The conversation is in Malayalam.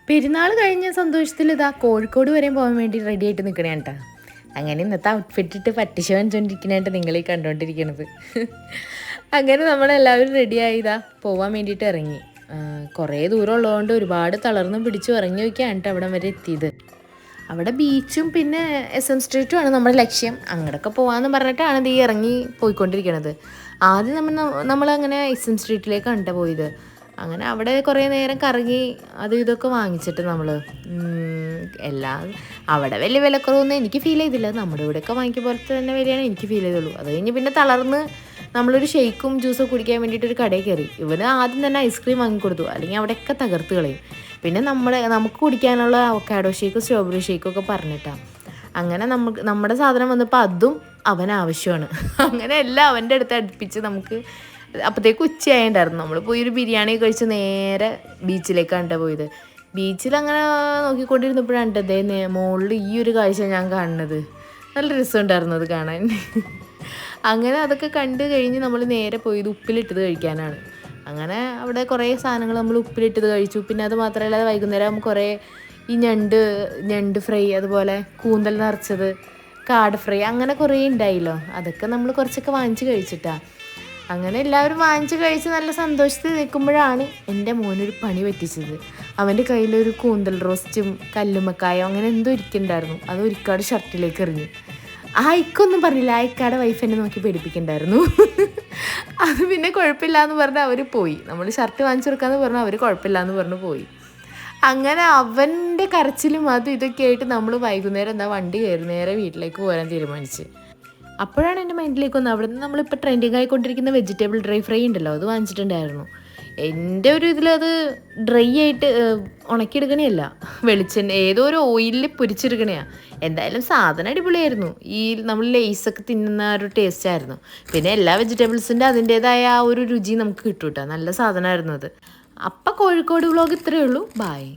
പെരുന്നാൾ കഴിഞ്ഞ സന്തോഷത്തിൽ ഇതാ കോഴിക്കോട് വരെ പോകാൻ വേണ്ടി റെഡി ആയിട്ട് നിൽക്കണേ കേട്ടോ. അങ്ങനെ ഇന്നത്തെ ഔട്ട്ഫിറ്റ് ഇട്ട് പറ്റിശ വാങ്ങിച്ചുകൊണ്ടിരിക്കണേട്ട് നിങ്ങളീ കണ്ടുകൊണ്ടിരിക്കണത്. അങ്ങനെ നമ്മളെല്ലാവരും റെഡിയായി ഇതാ പോകാൻ വേണ്ടിയിട്ട് ഇറങ്ങി. കുറേ ദൂരം ഉള്ളതുകൊണ്ട് ഒരുപാട് തളർന്ന് പിടിച്ചു ഇറങ്ങി വയ്ക്കാണ് കേട്ടോ അവിടം വരെ എത്തിയത്. അവിടെ ബീച്ചും പിന്നെ SM സ്ട്രീറ്റുമാണ് നമ്മുടെ ലക്ഷ്യം. അങ്ങോട്ടൊക്കെ പോകാമെന്ന് പറഞ്ഞിട്ടാണ് ഇത് ഇറങ്ങി പോയിക്കൊണ്ടിരിക്കണത്. ആദ്യം നമ്മളങ്ങനെ SM സ്ട്രീറ്റിലേക്കാണ് കേട്ടോ പോയത്. അങ്ങനെ അവിടെ കുറേ നേരം കറങ്ങി അത് ഇതൊക്കെ വാങ്ങിച്ചിട്ട് നമ്മൾ എല്ലാം അവിടെ വലിയ വിലക്കുറവൊന്നും എനിക്ക് ഫീൽ ചെയ്തില്ല. നമ്മുടെ ഇവിടെയൊക്കെ വാങ്ങിക്കുക പോലത്തെ തന്നെ വിലയാണ് എനിക്ക് ഫീൽ ചെയ്തുള്ളൂ. അത് കഴിഞ്ഞ് പിന്നെ തളർന്ന് നമ്മളൊരു ഷെയ്ക്കും ജ്യൂസും കുടിക്കാൻ വേണ്ടിയിട്ടൊരു കടയിൽ കയറി. ഇവന് ആദ്യം തന്നെ ഐസ്ക്രീം വാങ്ങിക്കൊടുത്തു, അല്ലെങ്കിൽ അവിടെയൊക്കെ തകർത്ത് കളയും. പിന്നെ നമുക്ക് കുടിക്കാനുള്ള അവക്കാഡോ ഷേക്കും സ്ട്രോബെറി ഷേക്കും ഒക്കെ പറഞ്ഞിട്ടാണ്. അങ്ങനെ നമ്മുടെ സാധനം വന്നപ്പോൾ അതും അവൻ ആവശ്യമാണ്. അങ്ങനെ എല്ലാം അവൻ്റെ അടുത്ത് അടുപ്പിച്ച് നമുക്ക് അപ്പോഴത്തേക്ക് ഉച്ചയായിട്ടുണ്ടായിരുന്നു. നമ്മൾ പോയി ഒരു ബിരിയാണി കഴിച്ച് നേരെ ബീച്ചിലേക്കാണ് പോയത്. ബീച്ചിൽ അങ്ങനെ നോക്കിക്കൊണ്ടിരുന്നപ്പോഴാണ് അതേ മുകളിൽ ഈ ഒരു കാഴ്ച ഞാൻ കാണുന്നത്. നല്ല രസമുണ്ടായിരുന്നു അത് കാണാൻ. അങ്ങനെ അതൊക്കെ കണ്ട് കഴിഞ്ഞ് നമ്മൾ നേരെ പോയത് ഉപ്പിലിട്ടത് കഴിക്കാനാണ്. അങ്ങനെ അവിടെ കുറേ സാധനങ്ങൾ നമ്മൾ ഉപ്പിലിട്ടത് കഴിച്ചു. പിന്നെ അത് മാത്രമല്ല വൈകുന്നേരം കുറേ ഈ ഞണ്ട് ഫ്രൈ, അതുപോലെ കൂന്തൽ നിറച്ചത്, കാട് ഫ്രൈ, അങ്ങനെ കുറേ ഉണ്ടായില്ലോ. അതൊക്കെ നമ്മൾ കുറച്ചൊക്കെ വാങ്ങിച്ച് കഴിച്ചിട്ടാണ്. അങ്ങനെ എല്ലാവരും വാങ്ങിച്ച് കഴിച്ച് നല്ല സന്തോഷത്തിൽ നിൽക്കുമ്പോഴാണ് എൻ്റെ മോനൊരു പണി പറ്റിച്ചത്. അവൻ്റെ കയ്യിലൊരു കൂന്തൽ റോസ്റ്റും കല്ലുമ്മക്കായോ അങ്ങനെ എന്തോ ഇരിക്കുന്നുണ്ടായിരുന്നു. അത് ഒരിക്കാട് ഷർട്ടിലേക്ക് എറിഞ്ഞു. ആ ഇക്കൊന്നും പറഞ്ഞില്ല, ആ ഇക്കാടെ വൈഫ് എന്നെ നോക്കി പേടിപ്പിക്കണ്ടായിരുന്നു. അത് പിന്നെ കുഴപ്പമില്ല എന്ന് പറഞ്ഞ് അവർ പോയി. നമ്മൾ ഷർട്ട് വാങ്ങിച്ചു കൊടുക്കാമെന്ന് പറഞ്ഞാൽ അവർ കുഴപ്പമില്ല എന്ന് പറഞ്ഞ് പോയി. അങ്ങനെ അവൻ്റെ കരച്ചിലും അതും ഇതൊക്കെ ആയിട്ട് നമ്മൾ വൈകുന്നേരം വണ്ടി കയറി നേരെ വീട്ടിലേക്ക് പോരാൻ തീരുമാനിച്ച്. അപ്പോഴാണ് എൻ്റെ മൈൻഡിലേക്ക് വന്നത്, അവിടെ നിന്ന് നമ്മളിപ്പോൾ ട്രെൻഡിങ് ആയിക്കൊണ്ടിരിക്കുന്ന വെജിറ്റബിൾ ഡ്രൈ ഫ്രൈ ഉണ്ടല്ലോ, അത് വാങ്ങിച്ചിട്ടുണ്ടായിരുന്നു. എൻ്റെ ഒരു ഇതിലത് ഡ്രൈ ആയിട്ട് ഉണക്കിയെടുക്കണേയല്ല, വെളിച്ചെണ്ണ ഏതോ ഒരു ഓയിലിൽ പൊരിച്ചെടുക്കണയാണ്. എന്തായാലും സാധനം അടിപൊളിയായിരുന്നു. ഈ നമ്മൾ ലേസൊക്കെ തിന്നുന്ന ഒരു ടേസ്റ്റ് ആയിരുന്നു. പിന്നെ എല്ലാ വെജിറ്റബിൾസിൻ്റെ അതിൻ്റേതായ ആ ഒരു രുചി നമുക്ക് കിട്ടും കേട്ടോ. നല്ല സാധനമായിരുന്നു അത്. അപ്പം കോഴിക്കോട് വ്ളോഗ് ഇത്രയേ ഉള്ളൂ. ബായ്.